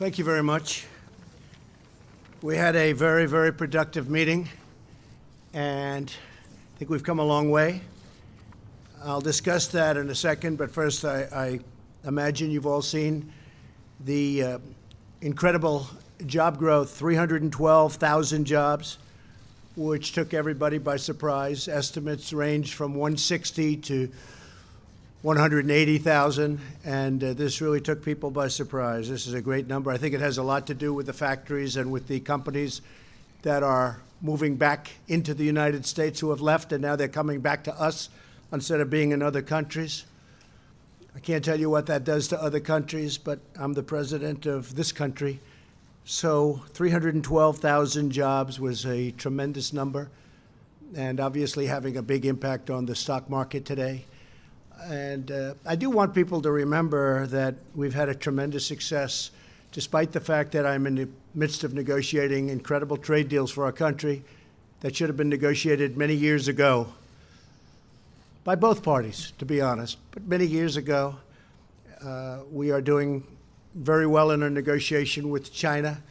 Thank you very much. We had a very, very productive meeting, and I think we've come a long way. I'll discuss that in a second, but first I imagine you've all seen the incredible job growth, 312,000 jobs, which took everybody by surprise. Estimates range from 160 to 180,000, and this really took people by surprise. This is a great number. I think it has a lot to do with the factories and with the companies that are moving back into the United States who have left, and now they're coming back to us instead of being in other countries. I can't tell you what that does to other countries, but I'm the president of this country. So 312,000 jobs was a tremendous number, and obviously having a big impact on the stock market today. And I do want people to remember that we've had a tremendous success, despite the fact that I'm in the midst of negotiating incredible trade deals for our country that should have been negotiated many years ago by both parties, to be honest. But many years ago, we are doing very well in our negotiation with China.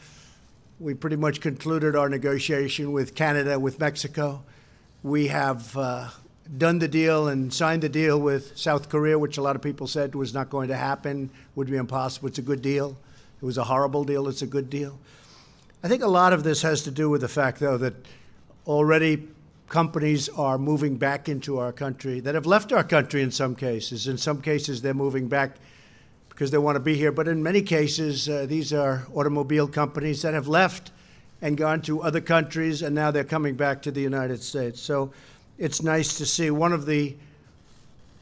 We pretty much concluded our negotiation with Canada, with Mexico. We have done the deal and signed the deal with South Korea, which a lot of people said was not going to happen, would be impossible. It's a good deal. It was a horrible deal. It's a good deal. I think a lot of this has to do with the fact, though, that already companies are moving back into our country that have left our country in some cases. In some cases, they're moving back because they want to be here. But in many cases, these are automobile companies that have left and gone to other countries, and now they're coming back to the United States. So it's nice to see. One of the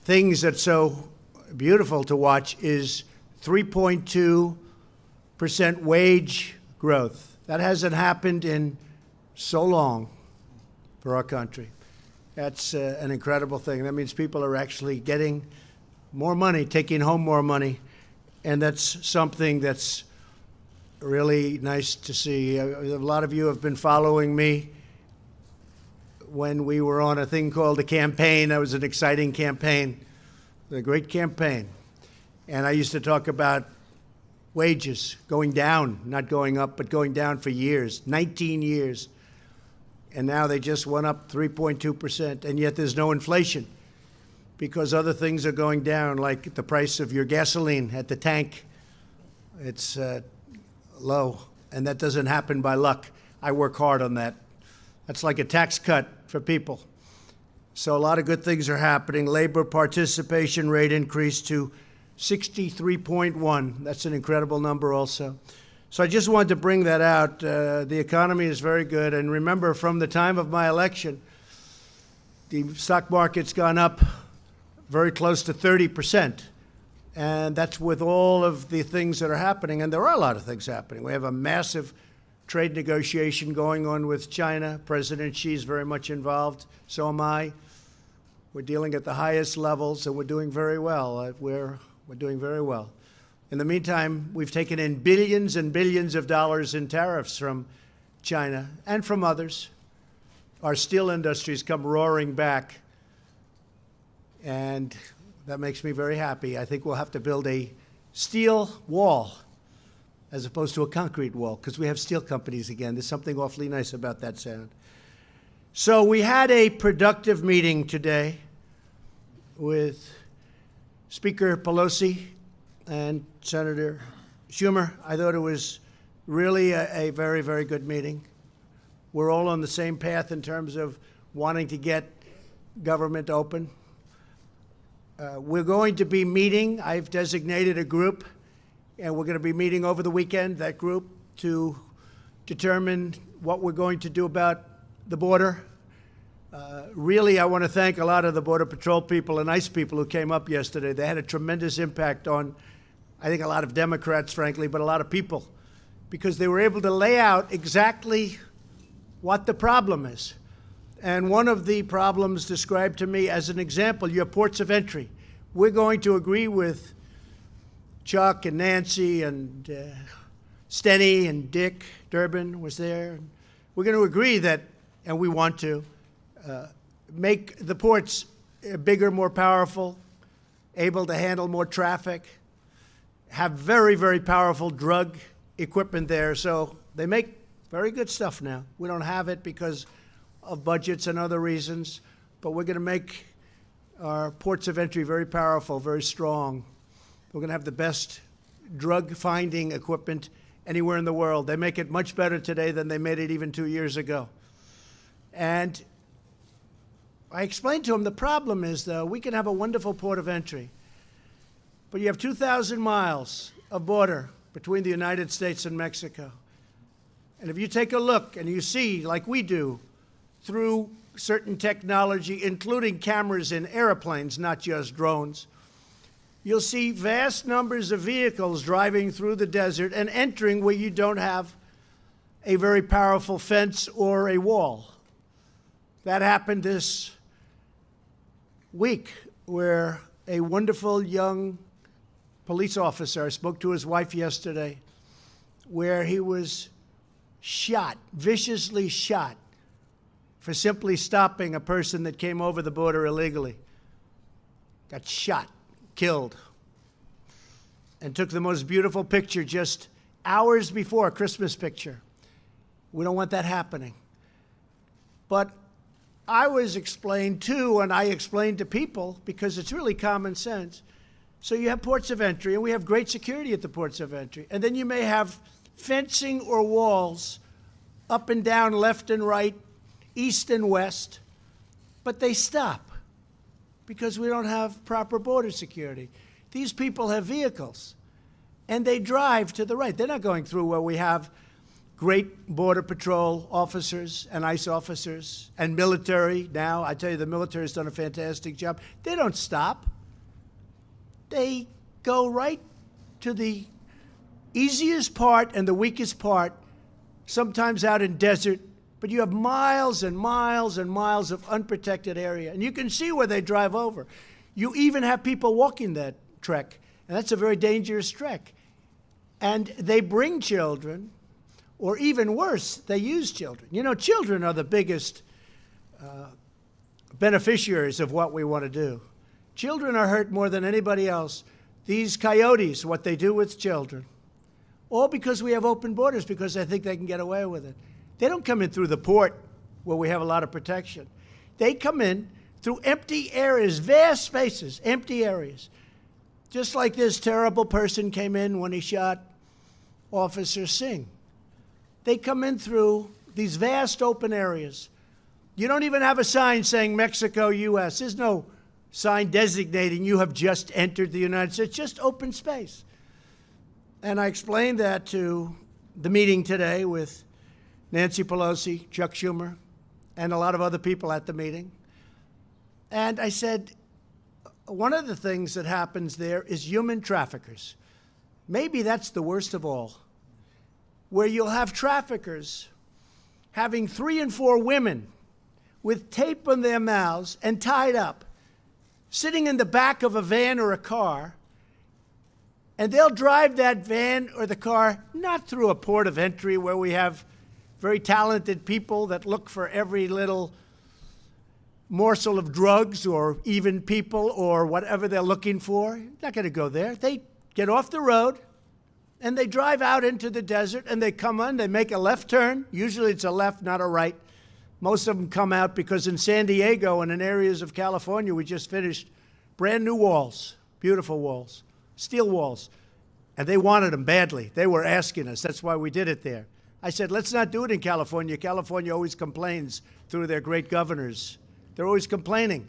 things that's so beautiful to watch is 3.2% wage growth. That hasn't happened in so long for our country. That's an incredible thing. That means people are actually getting more money, taking home more money, and that's something that's really nice to see. A lot of you have been following me when we were on a thing called a campaign. That was an exciting campaign, a great campaign. And I used to talk about wages going down, not going up, but going down for years, 19 years. And now they just went up 3.2%, and yet there's no inflation because other things are going down, like the price of your gasoline at the tank. It's low, and that doesn't happen by luck. I work hard on that. That's like a tax cut for people. So a lot of good things are happening. Labor participation rate increased to 63.1. That's an incredible number also. So I just wanted to bring that out. The economy is very good. And remember, from the time of my election, the stock market's gone up very close to 30%. And that's with all of the things that are happening. And there are a lot of things happening. We have a massive trade negotiation going on with China. President Xi is very much involved. So am I. We're dealing at the highest levels, and we're doing very well. We're doing very well. In the meantime, we've taken in billions and billions of dollars in tariffs from China and from others. Our steel industry's come roaring back, and that makes me very happy. I think we'll have to build a steel wall as opposed to a concrete wall, because we have steel companies again. There's something awfully nice about that sound. So we had a productive meeting today with Speaker Pelosi and Senator Schumer. I thought it was really a very, very good meeting. We're all on the same path in terms of wanting to get government open. We're going to be meeting. I've designated a group, and we're going to be meeting over the weekend, that group, to determine what we're going to do about the border. Really, I want to thank a lot of the Border Patrol people and ICE people who came up yesterday. They had a tremendous impact on, I think, a lot of Democrats, frankly, but a lot of people, because they were able to lay out exactly what the problem is. And one of the problems described to me as an example, your ports of entry. We're going to agree with Chuck and Nancy and Steny and Dick Durbin was there. We're going to agree that, and we want to, make the ports bigger, more powerful, able to handle more traffic, have very, very powerful drug equipment there. So they make very good stuff now. We don't have it because of budgets and other reasons, but we're going to make our ports of entry very powerful, very strong. We're going to have the best drug-finding equipment anywhere in the world. They make it much better today than they made it even 2 years ago. And I explained to him the problem is, though, we can have a wonderful port of entry, but you have 2,000 miles of border between the United States and Mexico. And if you take a look and you see, like we do, through certain technology, including cameras in airplanes, not just drones, you'll see vast numbers of vehicles driving through the desert and entering where you don't have a very powerful fence or a wall. That happened this week, where a wonderful young police officer, I spoke to his wife yesterday, where he was shot, viciously shot, for simply stopping a person that came over the border illegally. Got shot, killed, and took the most beautiful picture just hours before, a Christmas picture. We don't want that happening. But I was explained to, and I explained to people, because it's really common sense. So you have ports of entry, and we have great security at the ports of entry. And then you may have fencing or walls up and down, left and right, east and west, but they stop because we don't have proper border security. These people have vehicles, and they drive to the right. They're not going through where we have great Border Patrol officers and ICE officers and military now. I tell you, the military has done a fantastic job. They don't stop. They go right to the easiest part and the weakest part, sometimes out in desert, but you have miles and miles and miles of unprotected area. And you can see where they drive over. You even have people walking that trek, and that's a very dangerous trek. And they bring children, or even worse, they use children. You know, children are the biggest beneficiaries of what we want to do. Children are hurt more than anybody else. These coyotes, what they do with children, all because we have open borders, because they think they can get away with it. They don't come in through the port where we have a lot of protection. They come in through empty areas, vast spaces, empty areas. Just like this terrible person came in when he shot Officer Singh. They come in through these vast open areas. You don't even have a sign saying Mexico, U.S. There's no sign designating you have just entered the United States, just open space. And I explained that to the meeting today with Nancy Pelosi, Chuck Schumer, and a lot of other people at the meeting. And I said, one of the things that happens there is human traffickers. Maybe that's the worst of all, where you'll have traffickers having 3 and 4 women with tape on their mouths and tied up, sitting in the back of a van or a car, and they'll drive that van or the car not through a port of entry where we have very talented people that look for every little morsel of drugs or even people or whatever they're looking for. You're not going to go there. They get off the road, and they drive out into the desert, and they come on, they make a left turn. Usually it's a left, not a right. Most of them come out because in San Diego and in areas of California, we just finished brand new walls, beautiful walls, steel walls. And they wanted them badly. They were asking us. That's why we did it there. I said, let's not do it in California. California always complains through their great governors. They're always complaining.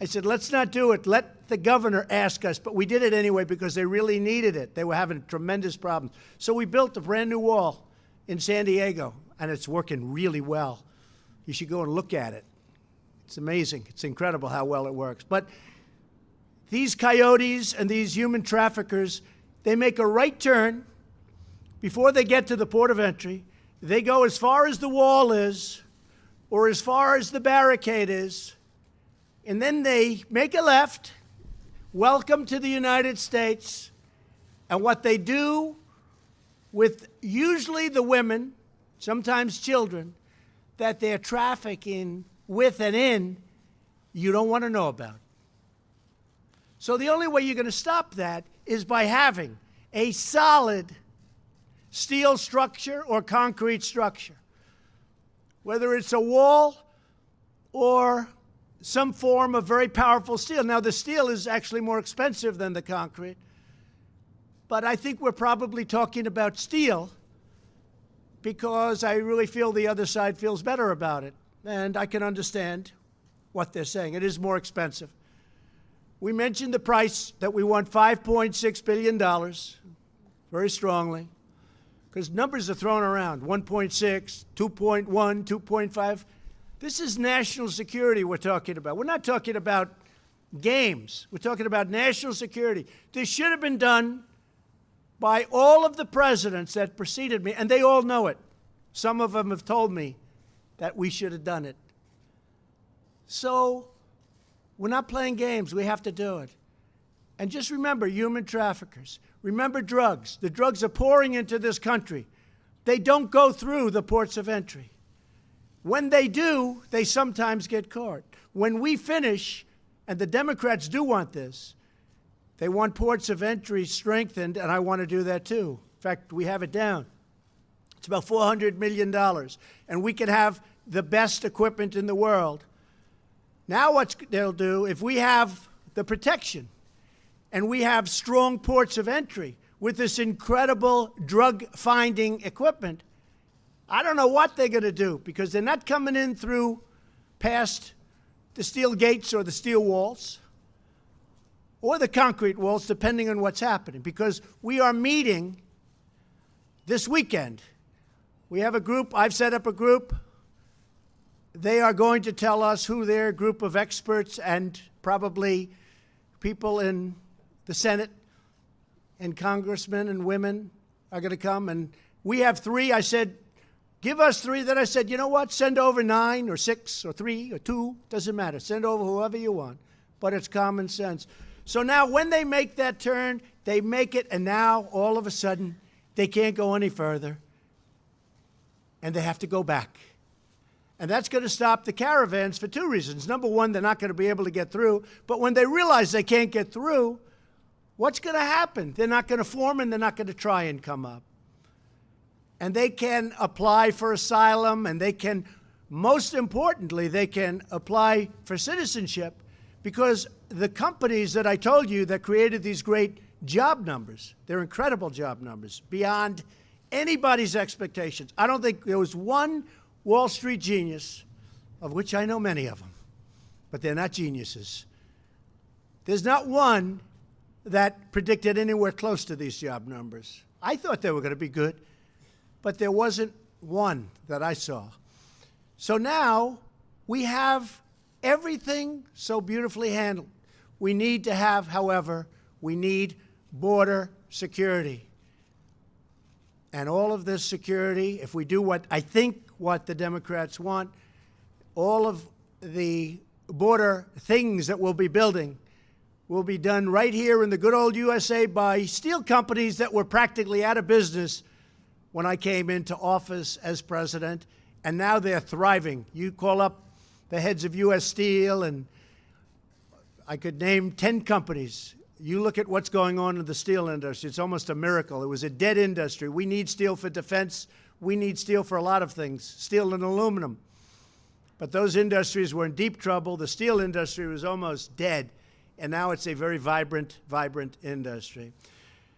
I said, let's not do it. Let the governor ask us. But we did it anyway because they really needed it. They were having tremendous problems. So we built a brand new wall in San Diego, and it's working really well. You should go and look at it. It's amazing. It's incredible how well it works. But these coyotes and these human traffickers, they make a right turn before they get to the port of entry. They go as far as the wall is or as far as the barricade is, and then they make a left, welcome to the United States, and what they do with usually the women, sometimes children, that they're trafficking with and in, you don't want to know about. So the only way you're going to stop that is by having a solid steel structure or concrete structure, whether it's a wall or some form of very powerful steel. Now, the steel is actually more expensive than the concrete, but I think we're probably talking about steel because I really feel the other side feels better about it, and I can understand what they're saying. It is more expensive. We mentioned the price that we want $5.6 billion very strongly, because numbers are thrown around, 1.6, 2.1, 2.5. This is national security we're talking about. We're not talking about games. We're talking about national security. This should have been done by all of the presidents that preceded me, and they all know it. Some of them have told me that we should have done it. So we're not playing games. We have to do it. And just remember human traffickers. Remember drugs. The drugs are pouring into this country. They don't go through the ports of entry. When they do, they sometimes get caught. When we finish, and the Democrats do want this, they want ports of entry strengthened, and I want to do that too. In fact, we have it down. It's about $400 million, and we can have the best equipment in the world. Now what they'll do, if we have the protection and we have strong ports of entry with this incredible drug-finding equipment, I don't know what they're going to do, because they're not coming in through past the steel gates or the steel walls or the concrete walls, depending on what's happening, because we are meeting this weekend. We have a group. I've set up a group. They are going to tell us who their group of experts and probably people in the Senate and congressmen and women are going to come. And we have 3. I said, give us 3. Then I said, you know what? Send over 9 or 6 or 3 or 2. Doesn't matter. Send over whoever you want. But it's common sense. So now when they make that turn, they make it, and now all of a sudden they can't go any further, and they have to go back. And that's going to stop the caravans for 2 reasons. Number one, they're not going to be able to get through. But when they realize they can't get through, what's going to happen? They're not going to form, and they're not going to try and come up. And they can apply for asylum, and they can, most importantly, they can apply for citizenship, because the companies that I told you that created these great job numbers, they're incredible job numbers, beyond anybody's expectations. I don't think there was one Wall Street genius, of which I know many of them, but they're not geniuses. There's not one that predicted anywhere close to these job numbers. I thought they were going to be good, but there wasn't one that I saw. So now we have everything so beautifully handled. We need to have, however, we need border security. And all of this security, if we do what I think what the Democrats want, all of the border things that we'll be building will be done right here in the good old USA by steel companies that were practically out of business when I came into office as president, and now they're thriving. You call up the heads of U.S. Steel, and I could name 10 companies. You look at what's going on in the steel industry. It's almost a miracle. It was a dead industry. We need steel for defense. We need steel for a lot of things, steel and aluminum. But those industries were in deep trouble. The steel industry was almost dead, and now it's a very vibrant, vibrant industry.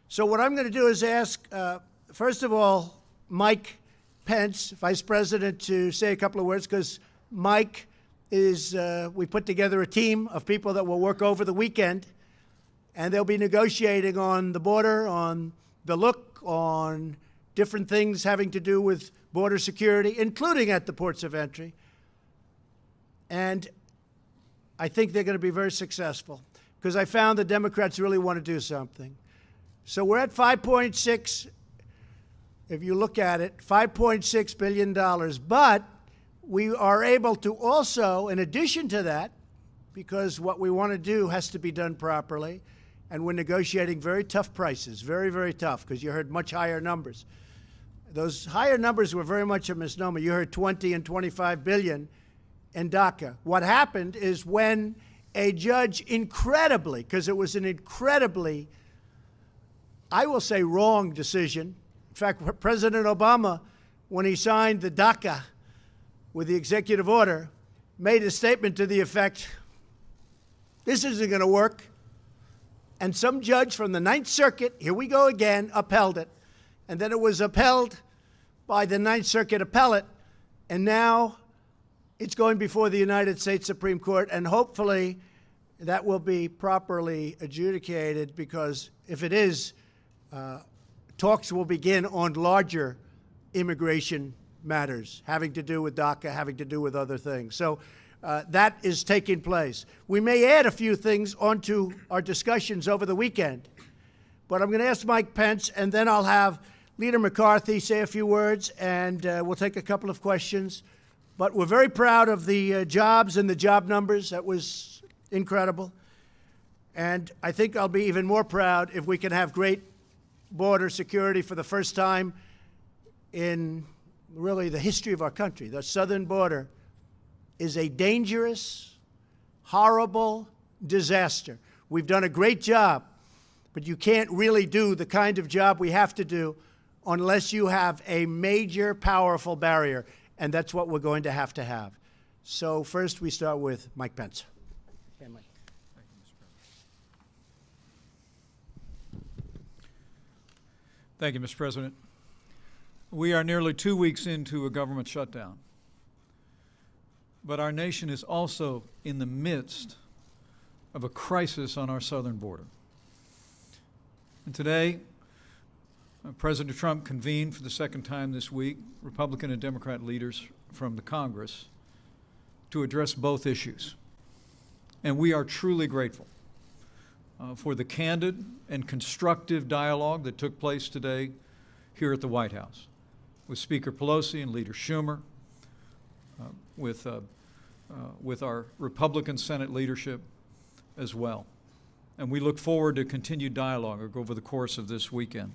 So what I'm going to do is ask, first of all, Mike Pence, Vice President, to say a couple of words, because Mike is, we put together a team of people that will work over the weekend, and they'll be negotiating on the border, on the look, on different things having to do with border security, including at the ports of entry. And I think they're going to be very successful, because I found the Democrats really want to do something. So we're at 5.6, if you look at it, $5.6 billion. But we are able to also, in addition to that, because what we want to do has to be done properly, and we're negotiating very tough prices, very, very tough, because you heard much higher numbers. Those higher numbers were very much a misnomer. You heard 20 and 25 billion in DACA. What happened is when a judge incredibly, because it was an incredibly, I will say, wrong decision. In fact, President Obama, when he signed the DACA with the executive order, made a statement to the effect, this isn't going to work. And some judge from the Ninth Circuit, here we go again, upheld it. And then it was upheld by the Ninth Circuit appellate. And now it's going before the United States Supreme Court. And hopefully that will be properly adjudicated, because if it is, talks will begin on larger immigration matters having to do with DACA, having to do with other things. So that is taking place. We may add a few things onto our discussions over the weekend, but I'm going to ask Mike Pence, and then I'll have Leader McCarthy say a few words, and we'll take a couple of questions. But we're very proud of the jobs and the job numbers. That was incredible. And I think I'll be even more proud if we can have great border security for the first time in really the history of our country. The southern border is a dangerous, horrible disaster. We've done a great job, but you can't really do the kind of job we have to do unless you have a major, powerful barrier, and that's what we're going to have. So first we start with Mike Pence. Okay, Mike. Thank you, Mr. President. We are nearly 2 weeks into a government shutdown, but our nation is also in the midst of a crisis on our southern border. And today, President Trump convened for the second time this week Republican and Democrat leaders from the Congress to address both issues. And we are truly grateful for the candid and constructive dialogue that took place today here at the White House with Speaker Pelosi and Leader Schumer, with our Republican Senate leadership as well. And we look forward to continued dialogue over the course of this weekend.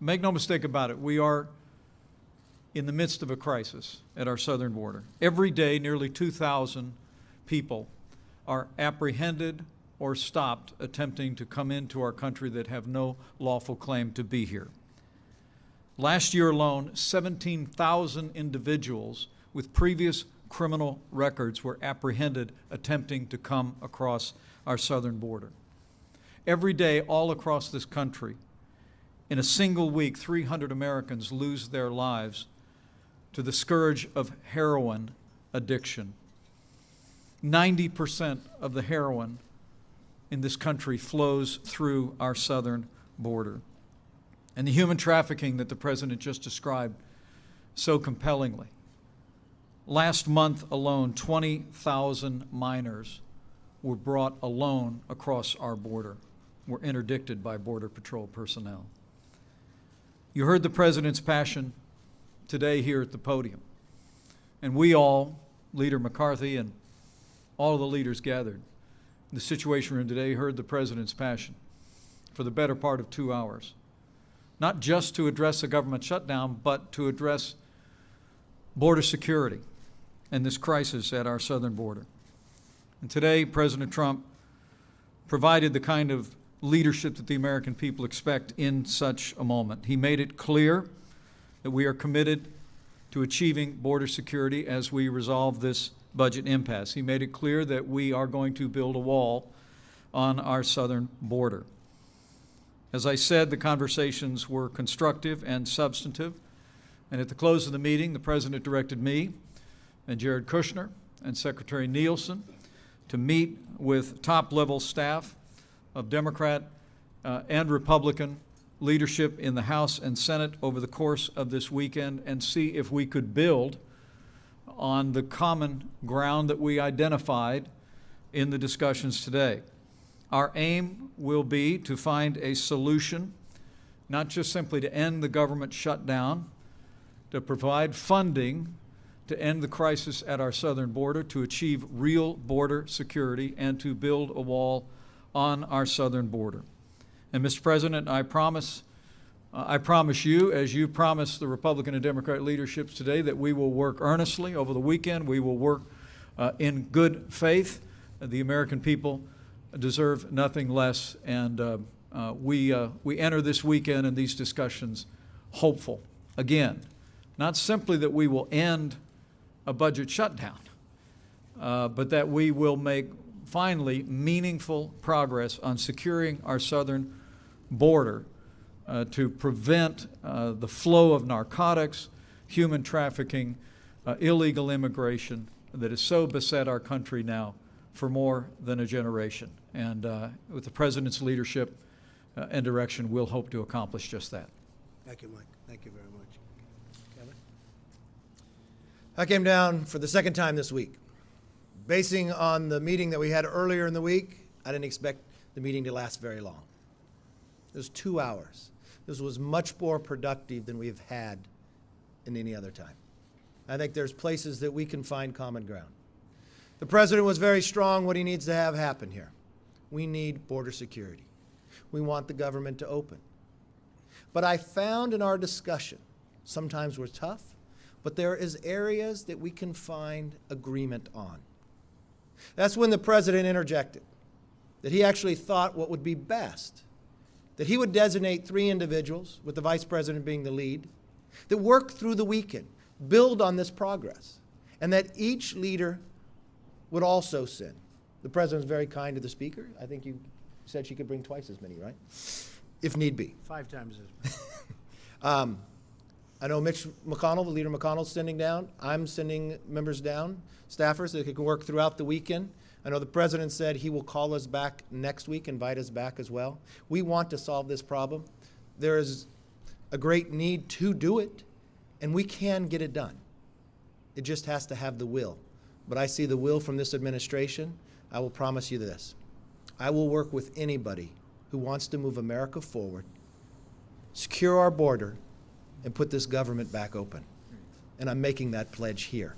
Make no mistake about it, we are in the midst of a crisis at our southern border. Every day, nearly 2,000 people are apprehended or stopped attempting to come into our country that have no lawful claim to be here. Last year alone, 17,000 individuals with previous criminal records were apprehended attempting to come across our southern border. Every day, all across this country, in a single week, 300 Americans lose their lives to the scourge of heroin addiction. 90% of the heroin in this country flows through our southern border. And the human trafficking that the President just described so compellingly. Last month alone, 20,000 minors were brought alone across our border, were interdicted by Border Patrol personnel. You heard the President's passion today here at the podium. And we all, Leader McCarthy and all of the leaders gathered in the Situation Room today, heard the President's passion for the better part of 2 hours. Not just to address a government shutdown, but to address border security and this crisis at our southern border. And today, President Trump provided the kind of leadership that the American people expect in such a moment. He made it clear that we are committed to achieving border security as we resolve this budget impasse. He made it clear that we are going to build a wall on our southern border. As I said, the conversations were constructive and substantive, and at the close of the meeting, the President directed me and Jared Kushner and Secretary Nielsen to meet with top-level staff of Democrat and Republican leadership in the House and Senate over the course of this weekend and see if we could build on the common ground that we identified in the discussions today. Our aim will be to find a solution, not just simply to end the government shutdown, to provide funding to end the crisis at our southern border, to achieve real border security, and to build a wall on our southern border. And Mr. President, I promise you, as you promised the Republican and Democrat leaderships today, that we will work earnestly over the weekend. We will work in good faith. The American people deserve nothing less, and we enter this weekend and these discussions hopeful. Again, not simply that we will end a budget shutdown, but that we will make finally meaningful progress on securing our southern border to prevent the flow of narcotics, human trafficking, illegal immigration that has so beset our country now for more than a generation. And with the President's leadership and direction, we'll hope to accomplish just that. Thank you, Mike. Thank you very much. Kevin? I came down for the second time this week. Basing on the meeting that we had earlier in the week, I didn't expect the meeting to last very long. It was 2 hours. This was much more productive than we've had in any other time. I think there's places that we can find common ground. The President was very strong what he needs to have happen here. We need border security. We want the government to open. But I found in our discussion, sometimes we're tough, but there is areas that we can find agreement on. That's when the President interjected, that he actually thought what would be best, that he would designate 3 individuals, with the Vice President being the lead, that work through the weekend, build on this progress, and that each leader would also send. The President was very kind to the Speaker. I think you said she could bring twice as many, right? If need be. 5 times as many. I know Mitch McConnell, the leader McConnell's sending down. I'm sending members down, staffers, that can work throughout the weekend. I know the President said he will call us back next week, invite us back as well. We want to solve this problem. There is a great need to do it, and we can get it done. It just has to have the will. But I see the will from this administration. I will promise you this. I will work with anybody who wants to move America forward, secure our border, and put this government back open. And I'm making that pledge here.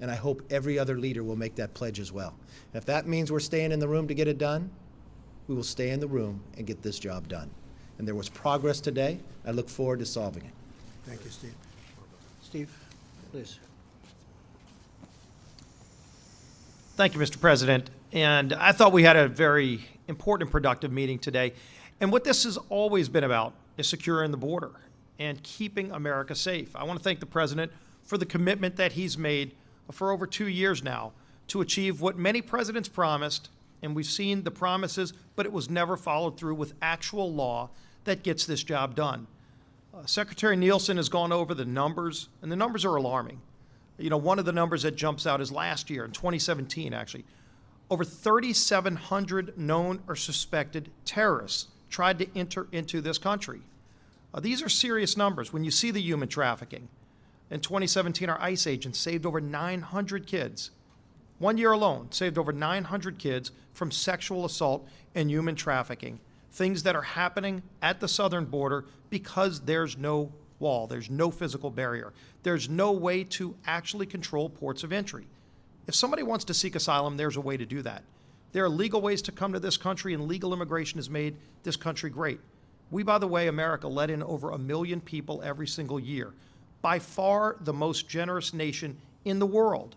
And I hope every other leader will make that pledge as well. And if that means we're staying in the room to get it done, we will stay in the room and get this job done. And there was progress today. I look forward to solving it. Thank you, Steve. Steve, please. Thank you, Mr. President. And I thought we had a very important and productive meeting today. And what this has always been about is securing the border and keeping America safe. I want to thank the President for the commitment that he's made for over 2 years now to achieve what many presidents promised, and we've seen the promises, but it was never followed through with actual law that gets this job done. Secretary Nielsen has gone over the numbers, and the numbers are alarming. You know, one of the numbers that jumps out is last year, in 2017 actually, over 3,700 known or suspected terrorists tried to enter into this country. These are serious numbers. When you see the human trafficking, in 2017, our ICE agents saved over 900 kids. 1 year alone, saved over 900 kids from sexual assault and human trafficking, things that are happening at the southern border because there's no wall, there's no physical barrier. There's no way to actually control ports of entry. If somebody wants to seek asylum, there's a way to do that. There are legal ways to come to this country, and legal immigration has made this country great. We, by the way, America, let in over 1 million people every single year. By far the most generous nation in the world.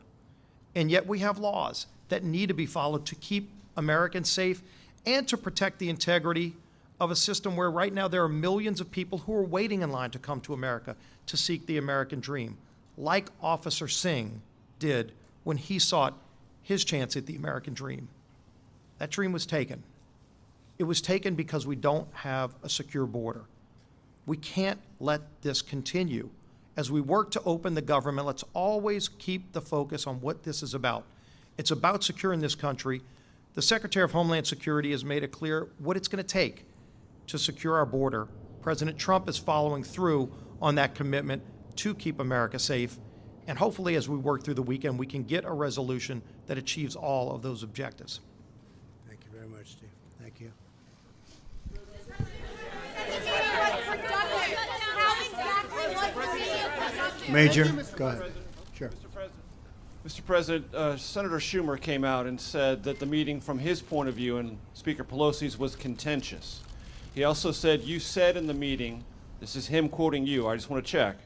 And yet we have laws that need to be followed to keep Americans safe and to protect the integrity of a system where right now there are millions of people who are waiting in line to come to America to seek the American dream, like Officer Singh did when he sought his chance at the American dream. That dream was taken. It was taken because we don't have a secure border. We can't let this continue. As we work to open the government, let's always keep the focus on what this is about. It's about securing this country. The Secretary of Homeland Security has made it clear what it's going to take to secure our border. President Trump is following through on that commitment to keep America safe. And hopefully, as we work through the weekend, we can get a resolution that achieves all of those objectives. Thank you very much, Steve. Thank you. Major, go ahead. Sure. Mr. President, Senator Schumer came out and said that the meeting from his point of view and Speaker Pelosi's was contentious. He also said, you said in the meeting, this is him quoting you, I just want to check,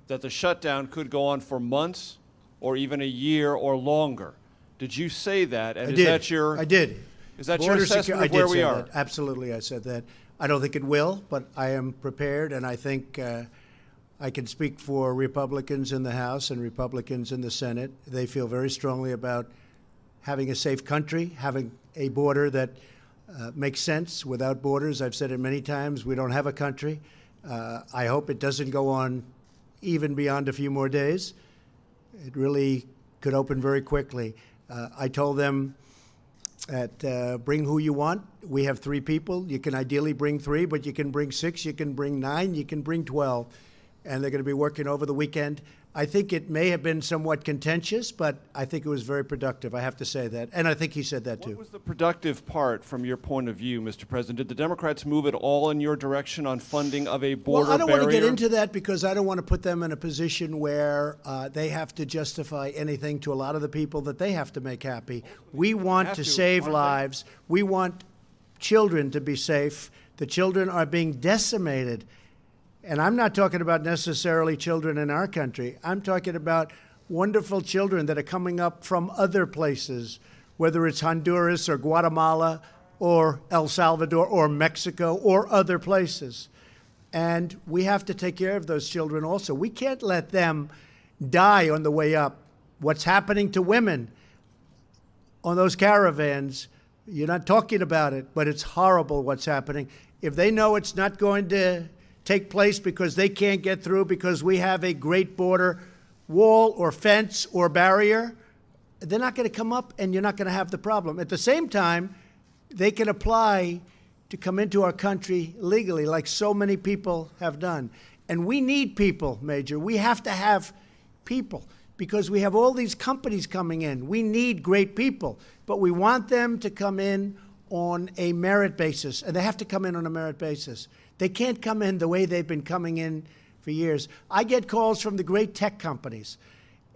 that the shutdown could go on for months or even a year or longer. Did you say that? And I is did. that your I did. Is that Border your assessment I of where did we say are? that. Absolutely, I said that. I don't think it will, but I am prepared, and I think I can speak for Republicans in the House and Republicans in the Senate. They feel very strongly about having a safe country, having a border that makes sense. Without borders, I've said it many times, we don't have a country. I hope it doesn't go on even beyond a few more days. It really could open very quickly. I told them that bring who you want. We have 3 people. You can ideally bring 3, but you can bring 6, you can bring 9, you can bring 12. And they're going to be working over the weekend. I think it may have been somewhat contentious, but I think it was very productive. I have to say that. And I think he said that too. What was the productive part from your point of view, Mr. President? Did the Democrats move at all in your direction on funding of a border Well, I don't barrier? want to get into that because I don't want to put them in a position where they have to justify anything to a lot of the people that they have to make happy. We want have to to, save aren't they? lives. We want children to be safe. The children are being decimated. And I'm not talking about necessarily children in our country. I'm talking about wonderful children that are coming up from other places, whether it's Honduras or Guatemala or El Salvador or Mexico or other places. And we have to take care of those children also. We can't let them die on the way up. What's happening to women on those caravans, you're not talking about it, but it's horrible what's happening. If they know it's not going to take place because they can't get through because we have a great border wall or fence or barrier, they're not going to come up and you're not going to have the problem. At the same time, they can apply to come into our country legally like so many people have done. And we need people, Major. We have to have people because we have all these companies coming in. We need great people, but we want them to come in on a merit basis, and they have to come in on a merit basis. They can't come in the way they've been coming in for years. I get calls from the great tech companies,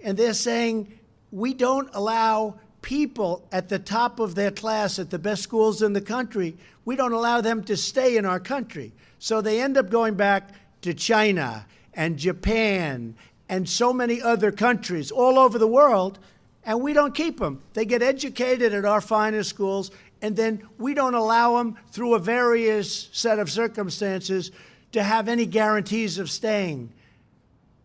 and they're saying, we don't allow people at the top of their class at the best schools in the country, we don't allow them to stay in our country. So they end up going back to China and Japan and so many other countries all over the world, and we don't keep them. They get educated at our finest schools, and then we don't allow them through a various set of circumstances to have any guarantees of staying.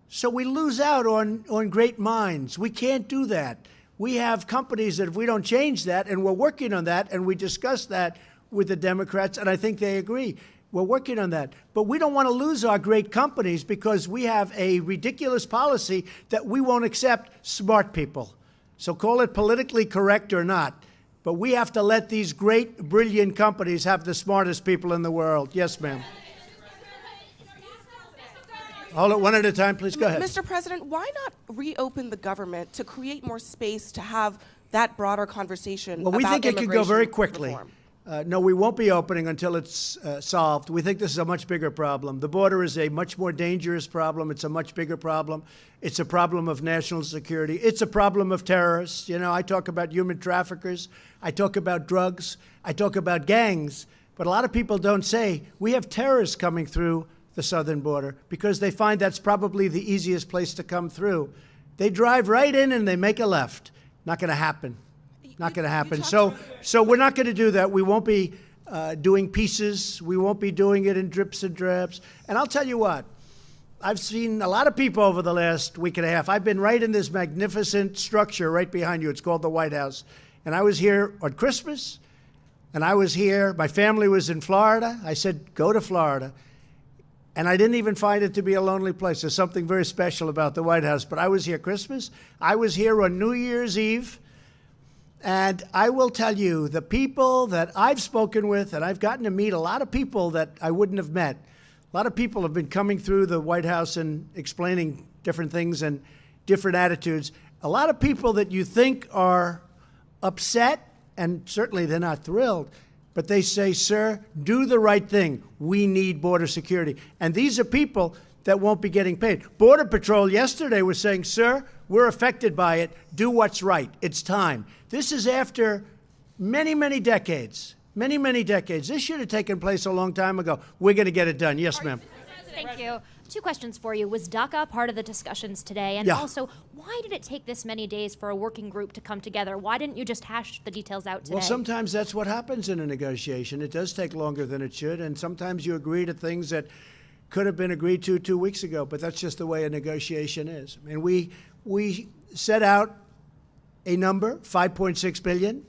So we lose out on great minds. We can't do that. We have companies that if we don't change that, and we're working on that, and we discussed that with the Democrats, and I think they agree. We're working on that. But we don't want to lose our great companies because we have a ridiculous policy that we won't accept smart people. So call it politically correct or not. But we have to let these great, brilliant companies have the smartest people in the world. Yes, ma'am. Hold it one at a time, please. Go ahead. Mr. President, why not reopen the government to create more space to have that broader conversation Well, we about think it could go very immigration quickly. reform? No, we won't be opening until it's solved. We think this is a much bigger problem. The border is a much more dangerous problem. It's a much bigger problem. It's a problem of national security. It's a problem of terrorists. You know, I talk about human traffickers. I talk about drugs. I talk about gangs. But a lot of people don't say we have terrorists coming through the southern border because they find that's probably the easiest place to come through. They drive right in and they make a left. Not going to happen. Not going to happen. So we're not going to do that. We won't be doing pieces. We won't be doing it in drips and drabs. And I'll tell you what, I've seen a lot of people over the last week and a half. I've been right in this magnificent structure right behind you. It's called the White House. And I was here on Christmas, and I was here. My family was in Florida. I said, go to Florida. And I didn't even find it to be a lonely place. There's something very special about the White House. But I was here Christmas. I was here on New Year's Eve. And I will tell you, the people that I've spoken with, and I've gotten to meet a lot of people that I wouldn't have met. A lot of people have been coming through the White House and explaining different things and different attitudes. A lot of people that you think are upset, and certainly they're not thrilled, but they say, sir, do the right thing. We need border security. And these are people that won't be getting paid. Border Patrol yesterday was saying, sir, we're affected by it. Do what's right. It's time. This is after many, many decades. Many, many decades. This should have taken place a long time ago. We're going to get it done. Yes, ma'am. Thank you. 2 questions for you. Was DACA part of the discussions today? And Yeah. also, why did it take this many days for a working group to come together? Why didn't you just hash the details out today? Well, sometimes that's what happens in a negotiation. It does take longer than it should, and sometimes you agree to things that could have been agreed to 2 weeks ago, but that's just the way a negotiation is. I mean, we set out a number, $5.6 billion.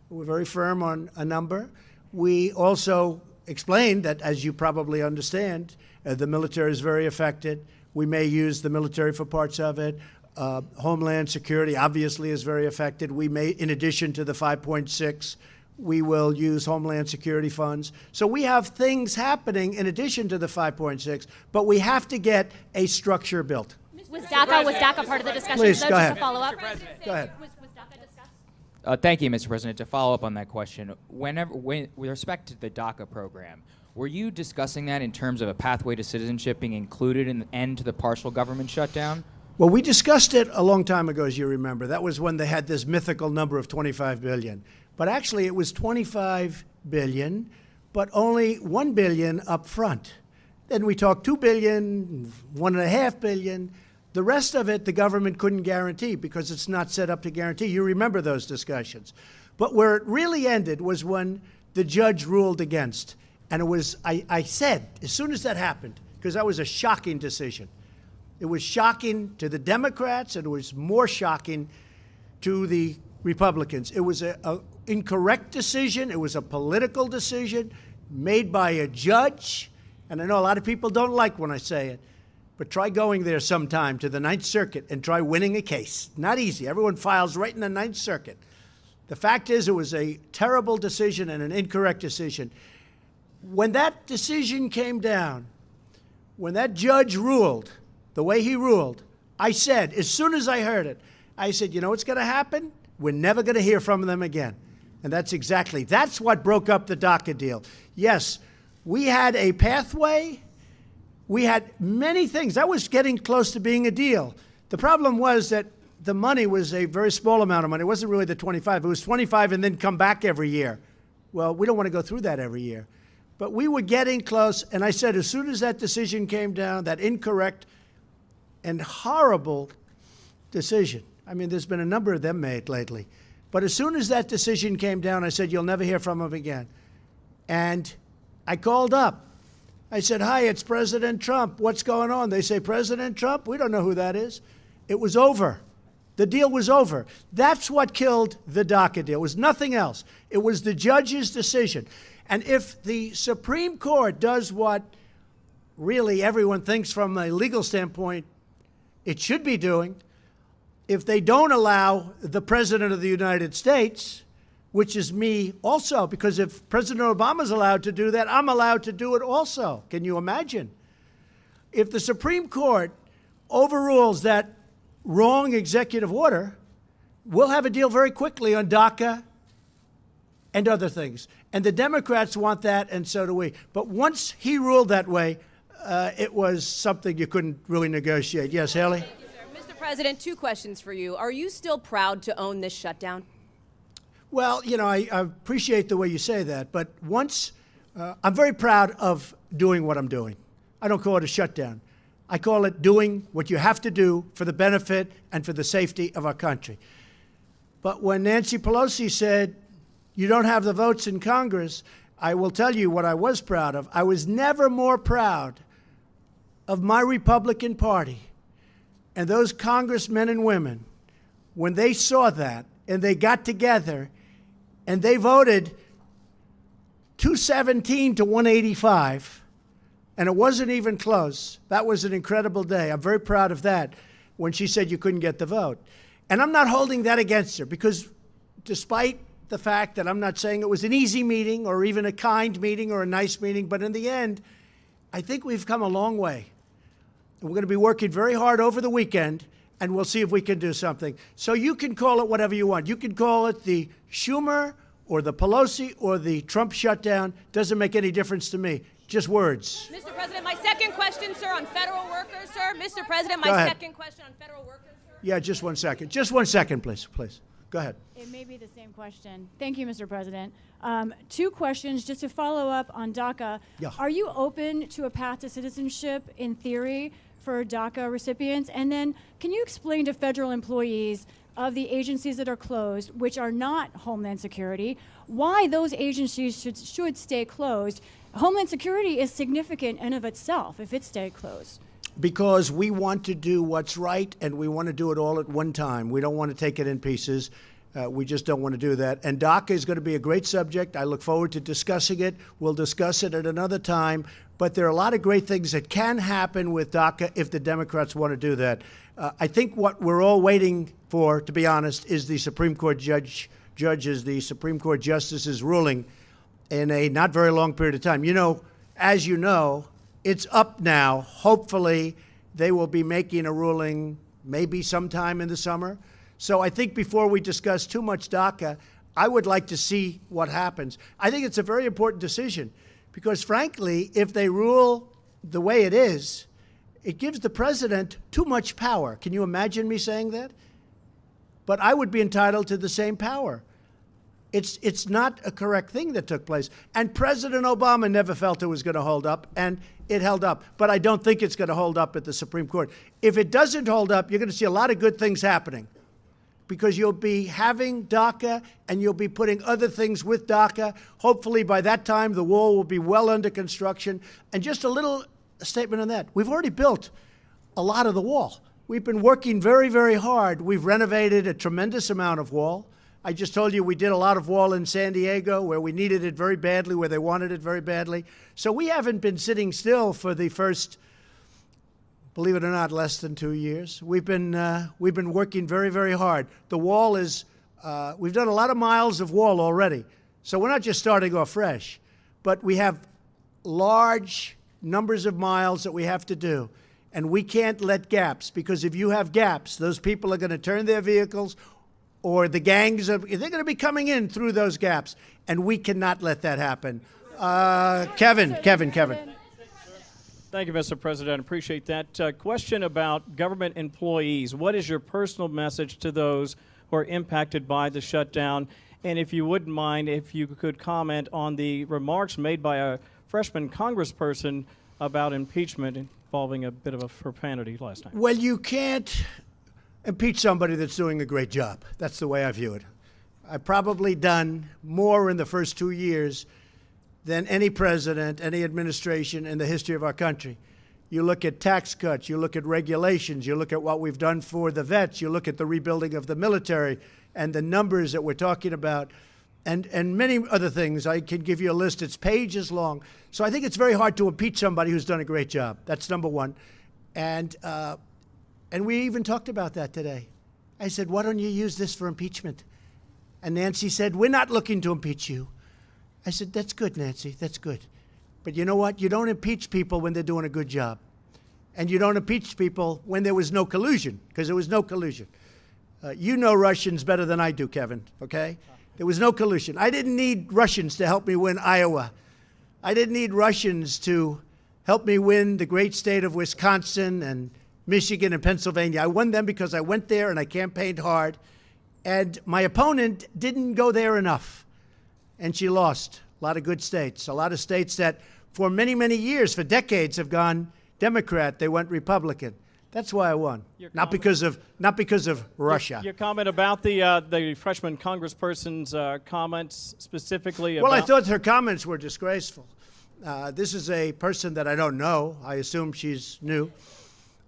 We're very firm on a number. We also explained that, as you probably understand, the military is very affected. We may use the military for parts of it. Homeland Security obviously is very affected. We may, in addition to the 5.6, we will use Homeland Security funds. So we have things happening in addition to the 5.6, but we have to get a structure built. Was DACA part of the discussion? Please, though, go just ahead. to follow up? Go ahead. Was DACA discussed? Thank you, Mr. President. To follow up on that question, with respect to the DACA program, were you discussing that in terms of a pathway to citizenship being included in the end to the partial government shutdown? Well, we discussed it a long time ago, as you remember. That was when they had this mythical number of $25 billion. But actually, it was $25 billion, but only $1 billion up front. Then we talked $2 billion, $1.5 billion. The rest of it, the government couldn't guarantee because it's not set up to guarantee. You remember those discussions. But where it really ended was when the judge ruled against. And it was, I said, as soon as that happened, because that was a shocking decision. It was shocking to the Democrats, and it was more shocking to the Republicans. It was an incorrect decision. It was a political decision made by a judge. And I know a lot of people don't like when I say it, but try going there sometime to the Ninth Circuit and try winning a case. Not easy. Everyone files right in the Ninth Circuit. The fact is, it was a terrible decision and an incorrect decision. When that decision came down, when that judge ruled the way he ruled, I said, as soon as I heard it, I said, you know what's going to happen? We're never going to hear from them again. And that's what broke up the DACA deal. Yes, we had a pathway. We had many things. That was getting close to being a deal. The problem was that the money was a very small amount of money. It wasn't really the 25. It was 25 and then come back every year. Well, we don't want to go through that every year. But we were getting close, and I said, as soon as that decision came down, that incorrect and horrible decision, I mean, there's been a number of them made lately, but as soon as that decision came down, I said, you'll never hear from them again. And I called up. I said, hi, it's President Trump. What's going on? They say, President Trump? We don't know who that is. It was over. The deal was over. That's what killed the DACA deal. It was nothing else. It was the judge's decision. And if the Supreme Court does what really everyone thinks from a legal standpoint it should be doing, if they don't allow the President of the United States, which is me also, because if President Obama's allowed to do that, I'm allowed to do it also. Can you imagine? If the Supreme Court overrules that wrong executive order, we'll have a deal very quickly on DACA and other things. And the Democrats want that, and so do we. But once he ruled that way, it was something you couldn't really negotiate. Yes, Haley? Thank you, sir. Mr. President, 2 questions for you. Are you still proud to own this shutdown? Well, you know, I appreciate the way you say that, but I'm very proud of doing what I'm doing. I don't call it a shutdown. I call it doing what you have to do for the benefit and for the safety of our country. But when Nancy Pelosi said, you don't have the votes in Congress, I will tell you what I was proud of. I was never more proud of my Republican Party and those congressmen and women when they saw that and they got together and they voted 217 to 185, and it wasn't even close. That was an incredible day. I'm very proud of that when she said you couldn't get the vote. And I'm not holding that against her because despite the fact that I'm not saying it was an easy meeting or even a kind meeting or a nice meeting, but in the end, I think we've come a long way. And we're going to be working very hard over the weekend, and we'll see if we can do something. So you can call it whatever you want. You can call it the Schumer or the Pelosi or the Trump shutdown. Doesn't make any difference to me. Just words. Mr. President, my second question, sir, on federal workers, sir. Mr. President, Go my ahead. second question on federal workers, sir. Yeah, just 1 second. Just 1 second, please. Go ahead. It may be the same question. Thank you, Mr. President. 2 questions just to follow up on DACA. Yeah. Are you open to a path to citizenship in theory for DACA recipients? And then can you explain to federal employees of the agencies that are closed, which are not Homeland Security, why those agencies should stay closed? Homeland Security is significant in of itself if it stayed closed. Because we want to do what's right, and we want to do it all at one time. We don't want to take it in pieces. We just don't want to do that. And DACA is going to be a great subject. I look forward to discussing it. We'll discuss it at another time. But there are a lot of great things that can happen with DACA if the Democrats want to do that. I think what we're all waiting for, to be honest, is the Supreme Court judges, the Supreme Court justices ruling in a not very long period of time. You know, as you know, it's up now. Hopefully, they will be making a ruling maybe sometime in the summer. So I think before we discuss too much DACA, I would like to see what happens. I think it's a very important decision because, frankly, if they rule the way it is, it gives the president too much power. Can you imagine me saying that? But I would be entitled to the same power. It's not a correct thing that took place. And President Obama never felt it was going to hold up, and it held up. But I don't think it's going to hold up at the Supreme Court. If it doesn't hold up, you're going to see a lot of good things happening because you'll be having DACA and you'll be putting other things with DACA. Hopefully by that time, the wall will be well under construction. And just a little statement on that. We've already built a lot of the wall. We've been working very, very hard. We've renovated a tremendous amount of wall. I just told you we did a lot of wall in San Diego where we needed it very badly, where they wanted it very badly. So we haven't been sitting still for the first, believe it or not, less than 2 years. We've been working very, very hard. The wall is, we've done a lot of miles of wall already. So we're not just starting off fresh, but we have large numbers of miles that we have to do. And we can't let gaps, because if you have gaps, those people are going to turn their vehicles, or the gangs, they're going to be coming in through those gaps, and we cannot let that happen. Kevin. Thank you, Mr. President. Appreciate that. Question about government employees. What is your personal message to those who are impacted by the shutdown? And if you wouldn't mind, if you could comment on the remarks made by a freshman congressperson about impeachment involving a bit of a profanity last night. Well, you can't impeach somebody that's doing a great job. That's the way I view it. I've probably done more in the first 2 years than any president, any administration in the history of our country. You look at tax cuts, you look at regulations, you look at what we've done for the vets, you look at the rebuilding of the military and the numbers that we're talking about, and many other things. I can give you a list. It's pages long. So I think it's very hard to impeach somebody who's done a great job. That's number one. And we even talked about that today. I said, why don't you use this for impeachment? And Nancy said, we're not looking to impeach you. I said, that's good, Nancy, that's good. But you know what? You don't impeach people when they're doing a good job. And you don't impeach people when there was no collusion, because there was no collusion. You know Russians better than I do, Kevin, okay? There was no collusion. I didn't need Russians to help me win Iowa. I didn't need Russians to help me win the great state of Wisconsin and Michigan and Pennsylvania. I won them because I went there and I campaigned hard. And my opponent didn't go there enough. And she lost a lot of good states, a lot of states that for many, many years, for decades, have gone Democrat. They went Republican. That's why I won. Not because of Russia. Your comment about the freshman congressperson's comments specifically about... Well, I thought her comments were disgraceful. This is a person that I don't know. I assume she's new.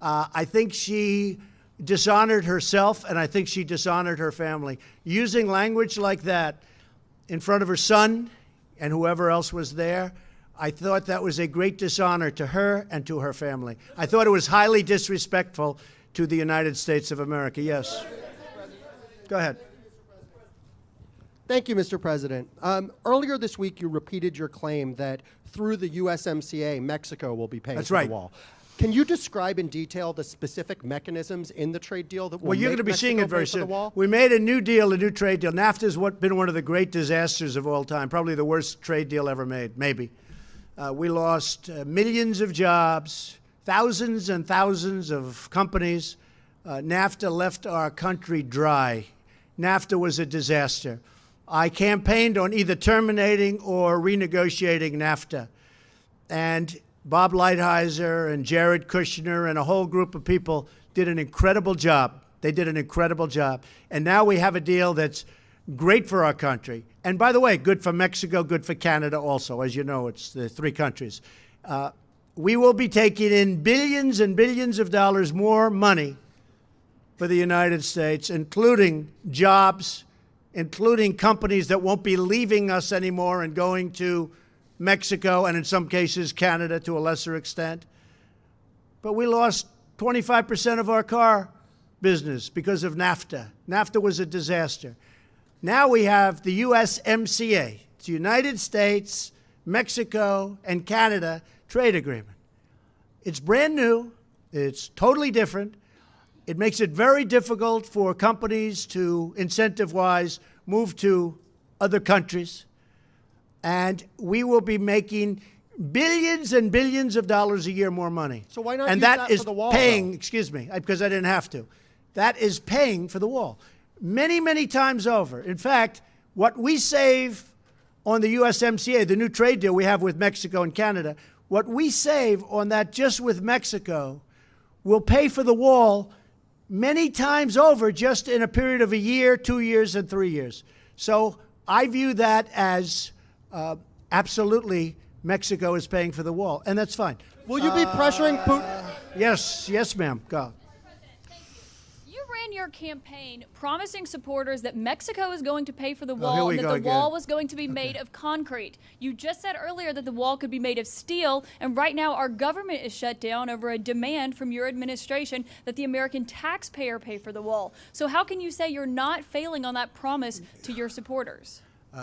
I think she dishonored herself, and I think she dishonored her family. Using language like that in front of her son and whoever else was there, I thought that was a great dishonor to her and to her family. I thought it was highly disrespectful to the United States of America. Yes. Go ahead. Thank you, Mr. President. Earlier this week, you repeated your claim that through the USMCA, Mexico will be paying for the wall. Can you describe in detail the specific mechanisms in the trade deal that will Well, you're make going to be Mexico seeing it very pay for the soon. wall? We made a new deal, a new trade deal. NAFTA has been one of the great disasters of all time, probably the worst trade deal ever made, maybe. We lost millions of jobs, thousands and thousands of companies. NAFTA left our country dry. NAFTA was a disaster. I campaigned on either terminating or renegotiating NAFTA. And Bob Lighthizer and Jared Kushner and a whole group of people did an incredible job. They did an incredible job. And now we have a deal that's great for our country. And by the way, good for Mexico, good for Canada also. As you know, it's the three countries. We will be taking in billions and billions of dollars more money for the United States, including jobs, including companies that won't be leaving us anymore and going to Mexico and in some cases Canada to a lesser extent. But we lost 25% of our car business because of NAFTA. NAFTA was a disaster. Now we have the USMCA. It's United States, Mexico, and Canada trade agreement. It's brand new. It's totally different. It makes it very difficult for companies to, incentive-wise, move to other countries. And we will be making billions and billions of dollars a year more money. So why not and use that that is for the wall, paying, though? excuse me, because I didn't have to. That is paying for the wall. Many, many times over. In fact, what we save on the USMCA, the new trade deal we have with Mexico and Canada, what we save on that just with Mexico will pay for the wall many times over just in a period of a year, 2 years, and 3 years. So I view that as absolutely Mexico is paying for the wall, and that's fine. Will you be pressuring Putin? Yes, ma'am. Go. You ran your campaign promising supporters that Mexico is going to pay for the here wall we and that go the again. wall was going to be made of concrete. You just said earlier that the wall could be made of steel, and right now our government is shut down over a demand from your administration that the American taxpayer pay for the wall. So how can you say you're not failing on that promise to your supporters?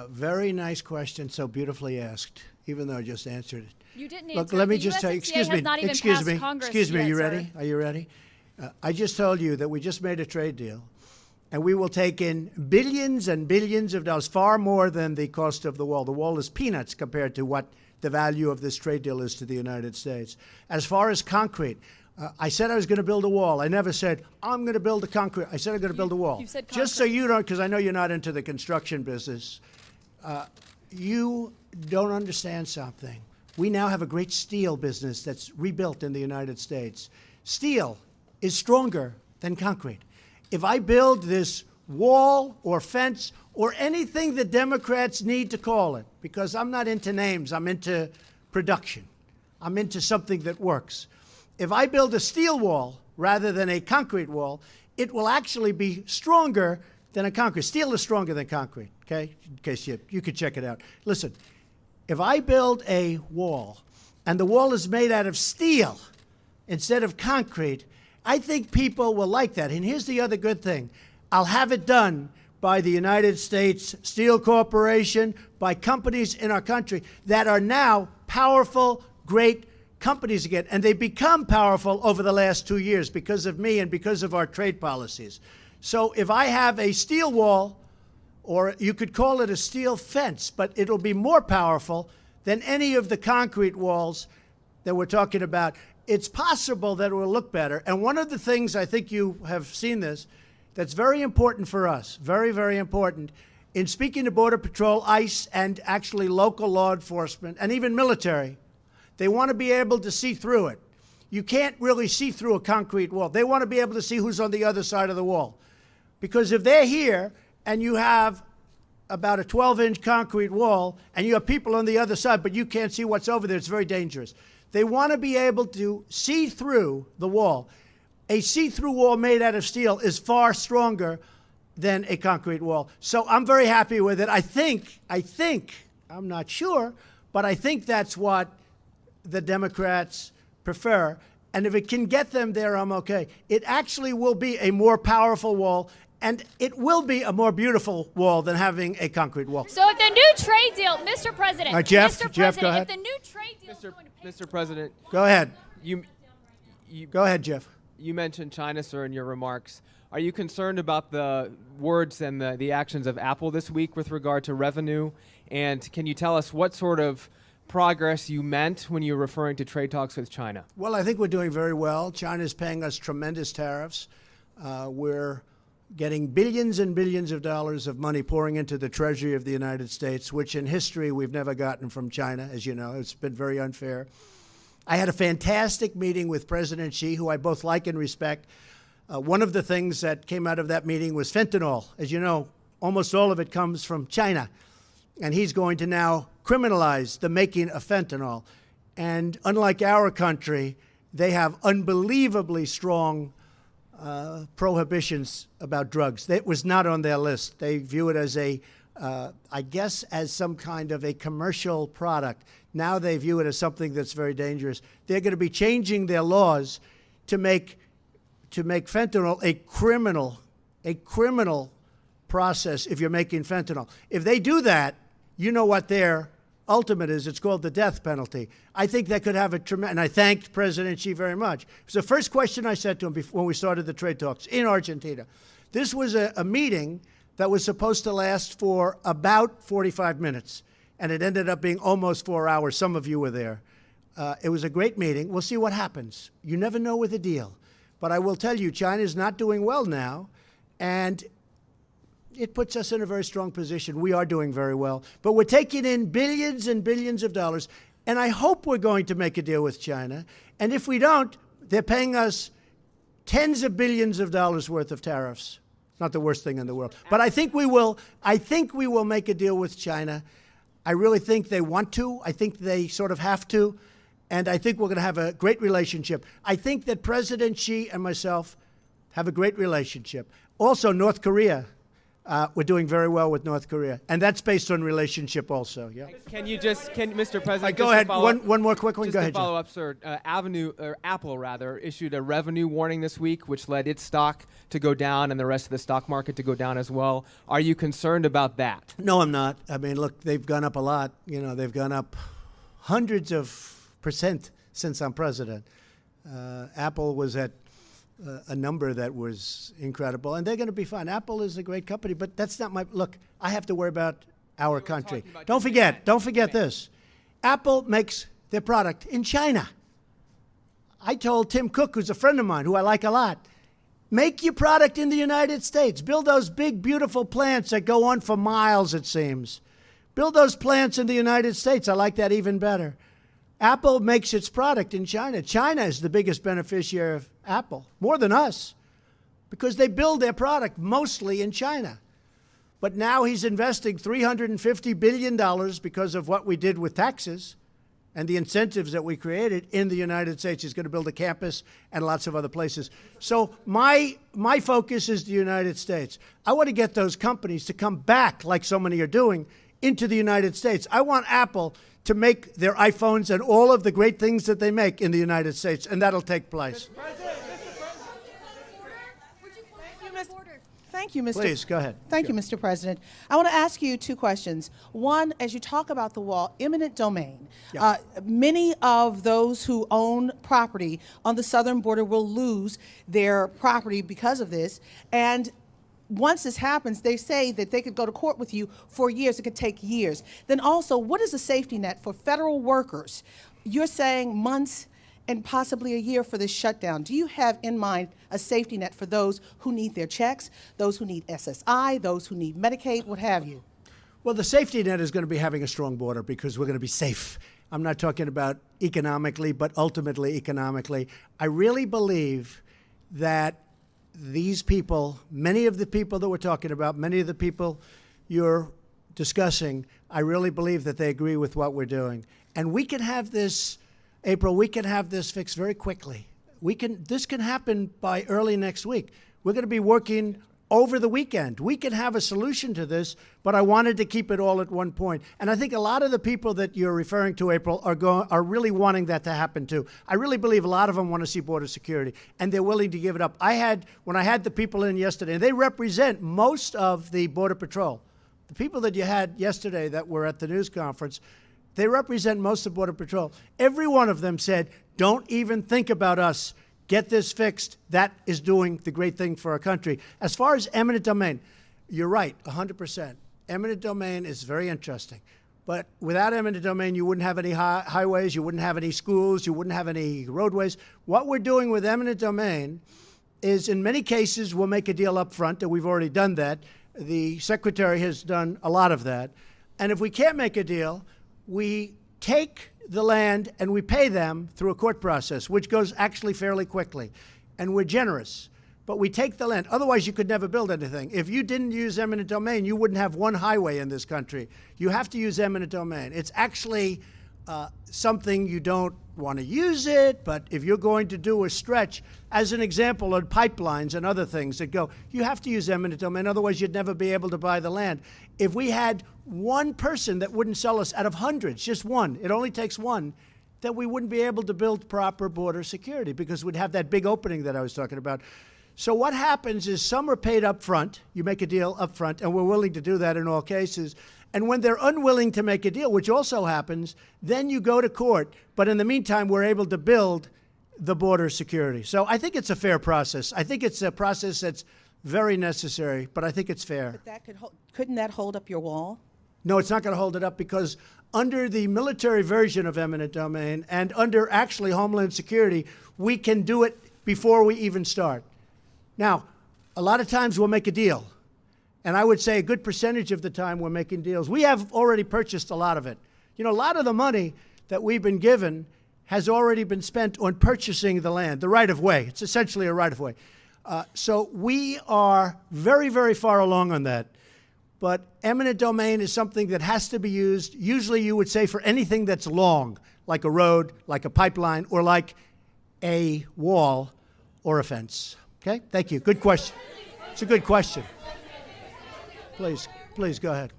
Very nice question, so beautifully asked, even though I just answered it. You didn't Look, answer. let me The just tell you, USMCA excuse has me, not even excuse passed me, Congress excuse me, yet, are you sir. ready? Are you ready? I just told you that we just made a trade deal, and we will take in billions and billions of dollars, far more than the cost of the wall. The wall is peanuts compared to what the value of this trade deal is to the United States. As far as concrete, I said I was going to build a wall. I never said, I'm going to build a concrete. I said I'm going to build a wall. You said just so you don't, because I know you're not into the construction business, you don't understand something. We now have a great steel business that's rebuilt in the United States. Steel is stronger than concrete. If I build this wall or fence or anything the Democrats need to call it, because I'm not into names, I'm into production. I'm into something that works. If I build a steel wall rather than a concrete wall, it will actually be stronger than a concrete. Steel is stronger than concrete, okay? In case you could check it out. Listen, if I build a wall and the wall is made out of steel instead of concrete, I think people will like that. And here's the other good thing. I'll have it done by the United States Steel Corporation, by companies in our country that are now powerful, great companies again. And they become powerful over the last 2 years because of me and because of our trade policies. So if I have a steel wall, or you could call it a steel fence, but it'll be more powerful than any of the concrete walls that we're talking about. It's possible that it will look better. And one of the things, I think you have seen this, that's very important for us, very, very important, in speaking to Border Patrol, ICE, and actually local law enforcement, and even military, they want to be able to see through it. You can't really see through a concrete wall. They want to be able to see who's on the other side of the wall. Because if they're here and you have about a 12-inch concrete wall and you have people on the other side, but you can't see what's over there, it's very dangerous. They want to be able to see through the wall. A see-through wall made out of steel is far stronger than a concrete wall. So I'm very happy with it. I think, I'm not sure, but I think that's what the Democrats prefer. And if it can get them there, I'm okay. It actually will be a more powerful wall, and it will be a more beautiful wall than having a concrete wall. So if the new trade deal, Mr. President, All right, Jeff, Mr. Jeff, go President, ahead. if the new trade deal is going to pay Mr. President, Go ahead. you Go ahead, Jeff. you mentioned China, sir, in your remarks. Are you concerned about the words and the actions of Apple this week with regard to revenue? And can you tell us what sort of progress you meant when you were referring to trade talks with China? Well, I think we're doing very well. China's paying us tremendous tariffs. We're getting billions and billions of dollars of money pouring into the Treasury of the United States, which in history we've never gotten from China, as you know. It's been very unfair. I had a fantastic meeting with President Xi, who I both like and respect. One of the things that came out of that meeting was fentanyl. As you know, almost all of it comes from China. And he's going to now criminalize the making of fentanyl. And unlike our country, they have unbelievably strong prohibitions about drugs. It was not on their list. They view it as I guess, as some kind of a commercial product. Now they view it as something that's very dangerous. They're going to be changing their laws to make fentanyl a criminal process if you're making fentanyl. If they do that, you know what their ultimate is. It's called the death penalty. I think that could have a tremendous, and I thanked President Xi very much. It was the first question I said to him when we started the trade talks in Argentina. This was a meeting that was supposed to last for about 45 minutes, and it ended up being almost 4 hours. Some of you were there. It was a great meeting. We'll see what happens. You never know with a deal. But I will tell you, China is not doing well now, and it puts us in a very strong position. We are doing very well. But we're taking in billions and billions of dollars, and I hope we're going to make a deal with China. And if we don't, they're paying us tens of billions of dollars worth of tariffs. Not the worst thing in the world. But I think we will make a deal with China. I really think they want to. I think they sort of have to. And I think we're going to have a great relationship. I think that President Xi and myself have a great relationship. Also, North Korea. We're doing very well with North Korea. And that's based on relationship also. Yeah. Mr. President, go ahead. One more quick one. Just Go ahead. To follow up, sir. Apple issued a revenue warning this week, which led its stock to go down and the rest of the stock market to go down as well. Are you concerned about that? No, I'm not. I mean, look, they've gone up a lot. You know, they've gone up hundreds of % since I'm president. Apple was at a number that was incredible, and they're going to be fine. Apple is a great company, but that's not my look. I have to worry about our country. Don't forget this. Apple makes their product in China. I told Tim Cook, who's a friend of mine, who I like a lot, make your product in the United States. Build those big, beautiful plants that go on for miles, it seems. Build those plants in the United States. I like that even better. Apple makes its product in China. China is the biggest beneficiary of Apple, more than us, because they build their product mostly in China. But now he's investing $350 billion because of what we did with taxes and the incentives that we created in the United States. He's going to build a campus and lots of other places. So my focus is the United States. I want to get those companies to come back, like so many are doing, into the United States. I want Apple to make their iPhones and all of the great things that they make in the United States, and that'll take place. Thank you, Mr. Please, go ahead. Thank you, Mr. President. I want to ask you two questions. One, as you talk about the wall, eminent domain. Yeah. Many of those who own property on the southern border will lose their property because of this. And once this happens, they say that they could go to court with you for years. It could take years. Then also, what is the safety net for federal workers? You're saying months and possibly a year for this shutdown. Do you have in mind a safety net for those who need their checks, those who need SSI, those who need Medicaid, what have you? Well, the safety net is going to be having a strong border because we're going to be safe. I'm not talking about economically, but ultimately economically. I really believe that these people, many of the people that we're talking about, many of the people you're discussing, I really believe that they agree with what we're doing. And we can have this, April, we can have this fixed very quickly. This can happen by early next week. We're going to be working over the weekend. We can have a solution to this, but I wanted to keep it all at one point. And I think a lot of the people that you're referring to, April, are really wanting that to happen too. I really believe a lot of them want to see border security, and they're willing to give it up. When I had the people in yesterday, and they represent most of the Border Patrol. The people that you had yesterday that were at the news conference, they represent most of Border Patrol. Every one of them said, don't even think about us. Get this fixed. That is doing the great thing for our country. As far as eminent domain, you're right, 100%. Eminent domain is very interesting. But without eminent domain, you wouldn't have any highways, you wouldn't have any schools, you wouldn't have any roadways. What we're doing with eminent domain is, in many cases, we'll make a deal up front, and we've already done that. The Secretary has done a lot of that. And if we can't make a deal, we take the land and we pay them through a court process, which goes actually fairly quickly. And we're generous. but we take the land. Otherwise, you could never build anything. If you didn't use eminent domain, you wouldn't have one highway in this country. You have to use eminent domain. It's actually something you don't want to use it, but if you're going to do a stretch, as an example, on pipelines and other things that go, you have to use eminent domain. Otherwise, you'd never be able to buy the land. If we had one person that wouldn't sell us out of hundreds, just one, it only takes one, that we wouldn't be able to build proper border security because we'd have that big opening that I was talking about. So what happens is some are paid up front. You make a deal up front, and we're willing to do that in all cases. And when they're unwilling to make a deal, which also happens, then you go to court. But in the meantime, we're able to build the border security. So I think it's a fair process. I think it's a process that's very necessary, but I think it's fair. But that couldn't that hold up your wall? No, it's not going to hold it up because under the military version of eminent domain and under actually Homeland Security, we can do it before we even start. Now, a lot of times we'll make a deal. And I would say a good percentage of the time we're making deals. We have already purchased a lot of it. You know, a lot of the money that we've been given has already been spent on purchasing the land, the right-of-way. It's essentially a right-of-way. So we are very, very far along on that. But eminent domain is something that has to be used, usually you would say for anything that's long, like a road, like a pipeline, or like a wall or a fence. Okay? Thank you. Good question. It's a good question. Please go ahead.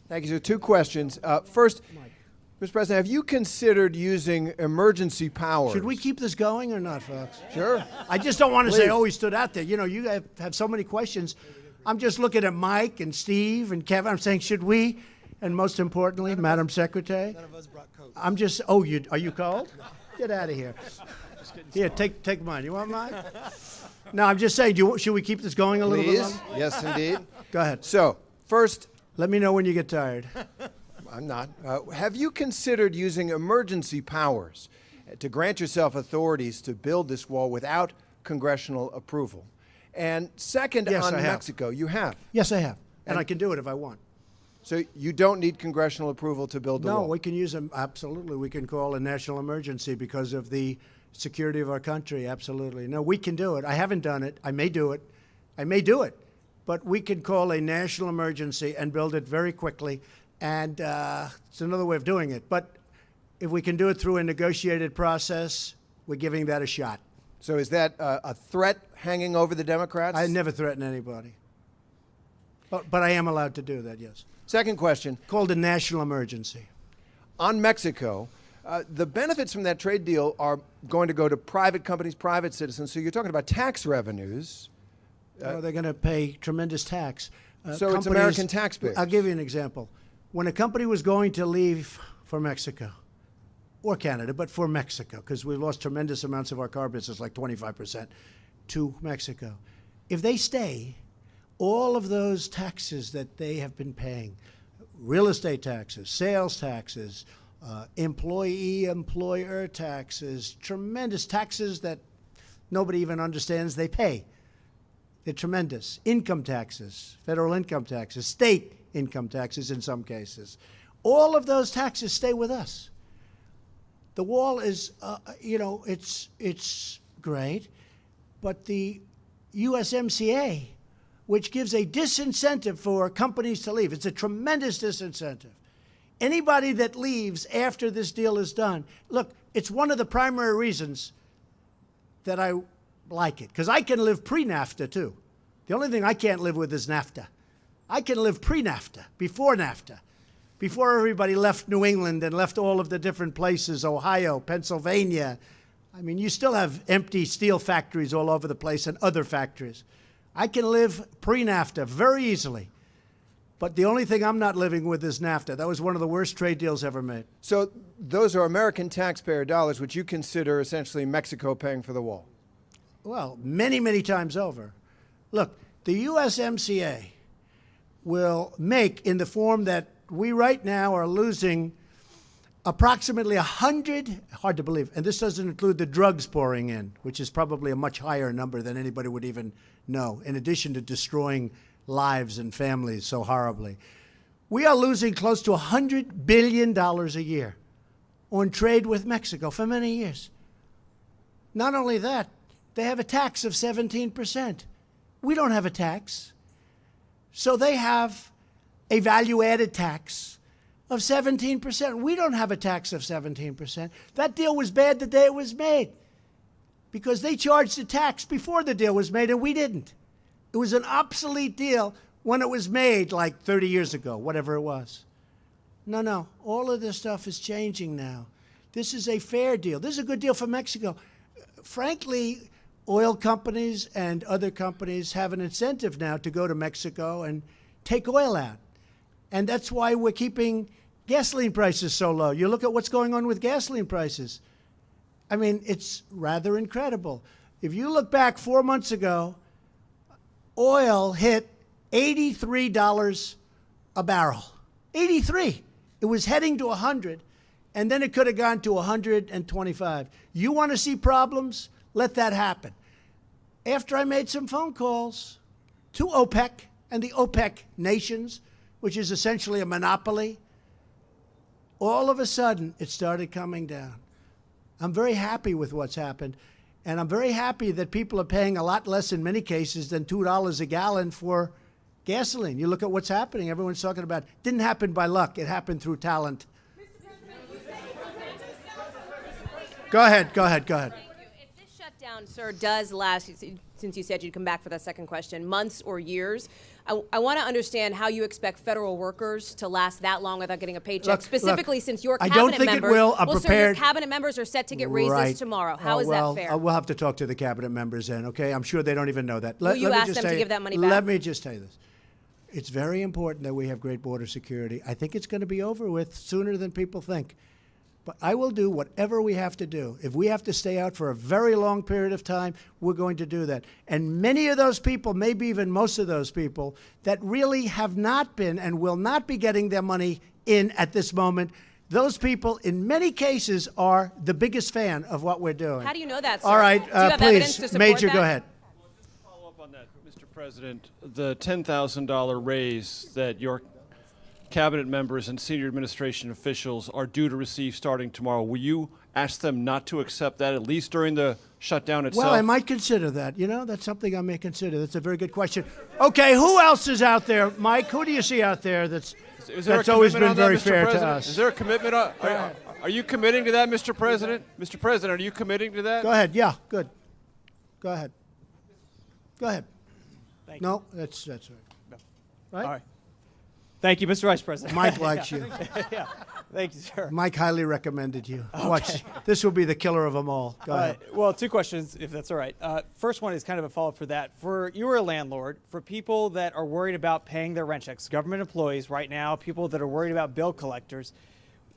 Thank you. So 2 questions. First, Mr. President, have you considered using emergency powers? Should we keep this going or not, folks? Sure. I just don't want to say, oh, he stood out there. You know, you have so many questions. I'm just looking at Mike and Steve and Kevin. I'm saying, should we? And most importantly, Madam Secretary. None of us brought coats. I'm just, are you cold? Get out of here. Here, take mine. You want mine? No, I'm just saying, should we keep this going a little bit longer? Yes, indeed. Go ahead. So, first, let me know when you get tired. I'm not. Have you considered using emergency powers to grant yourself authorities to build this wall without congressional approval? And second, Yes, on I have. Mexico, you have. Yes, I have. And I can do it if I want. So you don't need congressional approval to build the wall? No, we can use them. Absolutely. We can call a national emergency because of the security of our country. Absolutely. No, we can do it. I haven't done it. I may do it. But we can call a national emergency and build it very quickly. And it's another way of doing it. But if we can do it through a negotiated process, we're giving that a shot. So is that a threat hanging over the Democrats? I never threaten anybody. But I am allowed to do that, yes. Second question. Called a national emergency. On Mexico, the benefits from that trade deal are going to go to private companies, private citizens. So you're talking about tax revenues. They're going to pay tremendous tax. So it's American taxpayers. I'll give you an example. When a company was going to leave for Mexico, or Canada, but for Mexico, because we lost tremendous amounts of our car business, like 25%, to Mexico. If they stay, all of those taxes that they have been paying, real estate taxes, sales taxes, employer taxes, tremendous taxes that nobody even understands they pay. They're tremendous. Income taxes, federal income taxes, state income taxes in some cases. All of those taxes stay with us. The wall is, it's great, but the USMCA, which gives a disincentive for companies to leave, it's a tremendous disincentive. Anybody that leaves after this deal is done, look, it's one of the primary reasons that I like it, because I can live pre-NAFTA too. The only thing I can't live with is NAFTA. I can live pre-NAFTA, before NAFTA, before everybody left New England and left all of the different places, Ohio, Pennsylvania. I mean, you still have empty steel factories all over the place and other factories. I can live pre-NAFTA very easily. But the only thing I'm not living with is NAFTA. That was one of the worst trade deals ever made. So those are American taxpayer dollars, which you consider essentially Mexico paying for the wall? Well, many, many times over. Look, the USMCA will make, in the form that we right now are losing, approximately 100, hard to believe, and this doesn't include the drugs pouring in, which is probably a much higher number than anybody would even know, in addition to destroying lives and families so horribly. We are losing close to $100 billion a year on trade with Mexico for many years. Not only that, they have a tax of 17%. We don't have a tax. So they have a value-added tax of 17%. We don't have a tax of 17%. That deal was bad the day it was made because they charged a tax before the deal was made and we didn't. It was an obsolete deal when it was made like 30 years ago, whatever it was. No, all of this stuff is changing now. This is a fair deal. This is a good deal for Mexico. Frankly, oil companies and other companies have an incentive now to go to Mexico and take oil out. And that's why we're keeping gasoline prices so low. You look at what's going on with gasoline prices. I mean, it's rather incredible. If you look back 4 months ago, oil hit $83 a barrel. 83. It was heading to 100, and then it could have gone to 125. You want to see problems? Let that happen. After I made some phone calls to OPEC and the OPEC nations, which is essentially a monopoly, all of a sudden it started coming down. I'm very happy with what's happened, and I'm very happy that people are paying a lot less in many cases than $2 a gallon for gasoline. You look at what's happening. Everyone's talking about it. Didn't happen by luck. It happened through talent. Go ahead. If this shutdown, sir, does last, since you said you'd come back for that second question, months or years, I want to understand how you expect federal workers to last that long without getting a paycheck, specifically since your cabinet members. I don't think it will. I'm prepared. Sir, your cabinet members are set to get raises tomorrow. How is that fair? We'll have to talk to the cabinet members then, okay? I'm sure they don't even know that. Will you ask them to give that money back? Let me just tell you this. It's very important that we have great border security. I think it's going to be over with sooner than people think. But I will do whatever we have to do. If we have to stay out for a very long period of time, we're going to do that. And many of those people, maybe even most of those people, that really have not been and will not be getting their money in at this moment, those people, in many cases, are the biggest fan of what we're doing. How do you know that, sir? All right, do you have evidence to please, support Major, that? go ahead. Follow up on that, Mr. President. The $10,000 raise that your cabinet members and senior administration officials are due to receive starting tomorrow, will you ask them not to accept that, at least during the shutdown itself? Well, I might consider that. You know, that's something I may consider. That's a very good question. Okay, who else is out there? Mike, who do you see out there that's always been very fair to us? Is there a commitment? Are you committing to that, Mr. President? Mr. President, are you committing to that? Go ahead. Yeah, good. Go ahead. Go ahead. Thank you. No, that's right. Right? All right. Thank you, Mr. Vice President. Mike likes you. Yeah. Thank you, sir. Mike highly recommended you. Watch. This will be the killer of them all. Go ahead. Well, two questions, if that's all right. First one is kind of a follow-up for that. You're a landlord. For people that are worried about paying their rent checks, government employees right now, people that are worried about bill collectors,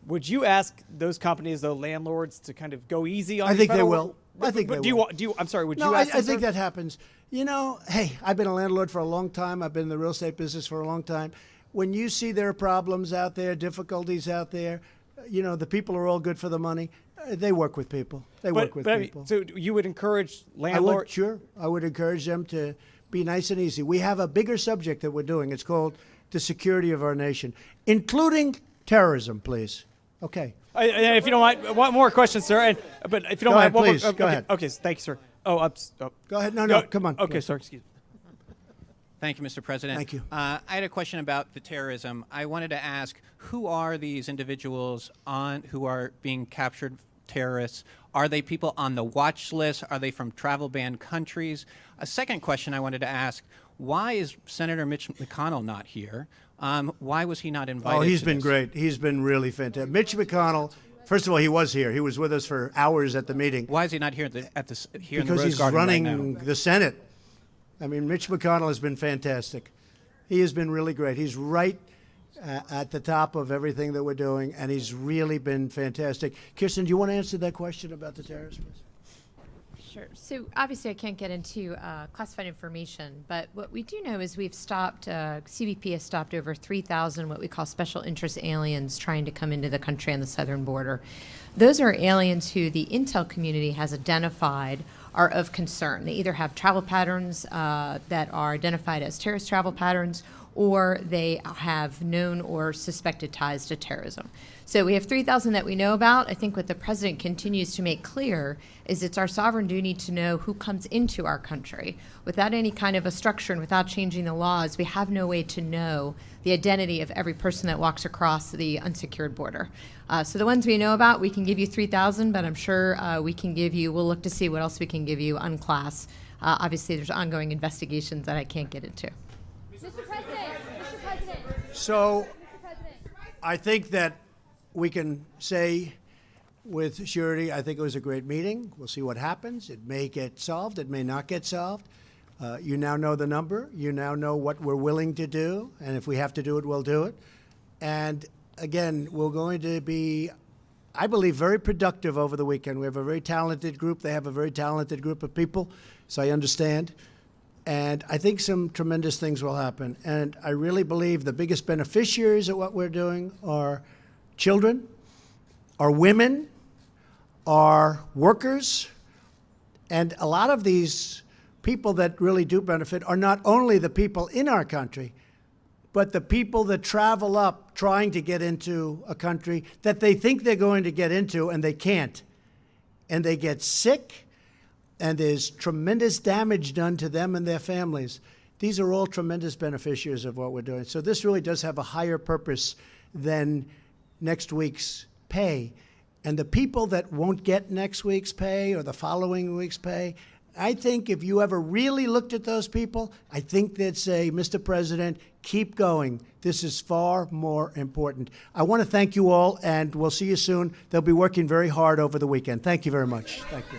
would you ask those companies, the landlords, to kind of go easy on? I think they will. I think but they will. I'm sorry. Would no, you ask? I think that happens. You know, hey, I've been a landlord for a long time. I've been in the real estate business for a long time. When you see there are problems out there, difficulties out there, you know, the people are all good for the money. They work with people. They work with people. So you would encourage landlords? Sure. I would encourage them to be nice and easy. We have a bigger subject that we're doing. It's called the security of our nation, including terrorism, please. Okay. If you don't mind, one more question, sir. But if you don't mind, please. Go ahead. Okay, thank you, sir. Go ahead. No, come on. Okay, sir, excuse me. Thank you, Mr. President. Thank you. I had a question about the terrorism. I wanted to ask, who are these individuals who are being captured terrorists? Are they people on the watch list? Are they from travel banned countries? A second question I wanted to ask, why is Senator Mitch McConnell not here? Why was he not invited? Oh, he's to been this? great. He's been really fantastic. Mitch McConnell, first of all, he was here. He was with us for hours at the meeting. Why is he not here here in the Because Rose he's Garden running right now? the Senate. I mean, Mitch McConnell has been fantastic. He has been really great. He's right at the top of everything that we're doing, and he's really been fantastic. Kirsten, do you want to answer that question about the terrorists? Sure. So obviously I can't get into classified information, but what we do know is we've stopped, CBP has stopped over 3,000 what we call special interest aliens trying to come into the country on the southern border. Those are aliens who the intel community has identified are of concern. They either have travel patterns that are identified as terrorist travel patterns, or they have known or suspected ties to terrorism. So we have 3,000 that we know about. I think what the president continues to make clear is it's our sovereign duty to know who comes into our country. Without any kind of a structure and without changing the laws, we have no way to know the identity of every person that walks across the unsecured border. So the ones we know about, we can give you 3,000, but I'm sure we'll look to see what else we can give you on class. Obviously, there's ongoing investigations that I can't get into. Mr. President. So I think that we can say with surety, I think it was a great meeting. We'll see what happens. It may get solved. It may not get solved. You now know the number. You now know what we're willing to do. And if we have to do it, we'll do it. And again, we're going to be, I believe, very productive over the weekend. We have a very talented group. They have a very talented group of people, so I understand. And I think some tremendous things will happen. And I really believe the biggest beneficiaries of what we're doing are children, are women, are workers. And a lot of these people that really do benefit are not only the people in our country, but the people that travel up trying to get into a country that they think they're going to get into and they can't. And they get sick, and there's tremendous damage done to them and their families. These are all tremendous beneficiaries of what we're doing. So this really does have a higher purpose than next week's pay. And the people that won't get next week's pay or the following week's pay, I think if you ever really looked at those people, I think they'd say, Mr. President, keep going. This is far more important. I want to thank you all, and we'll see you soon. They'll be working very hard over the weekend. Thank you very much. Thank you.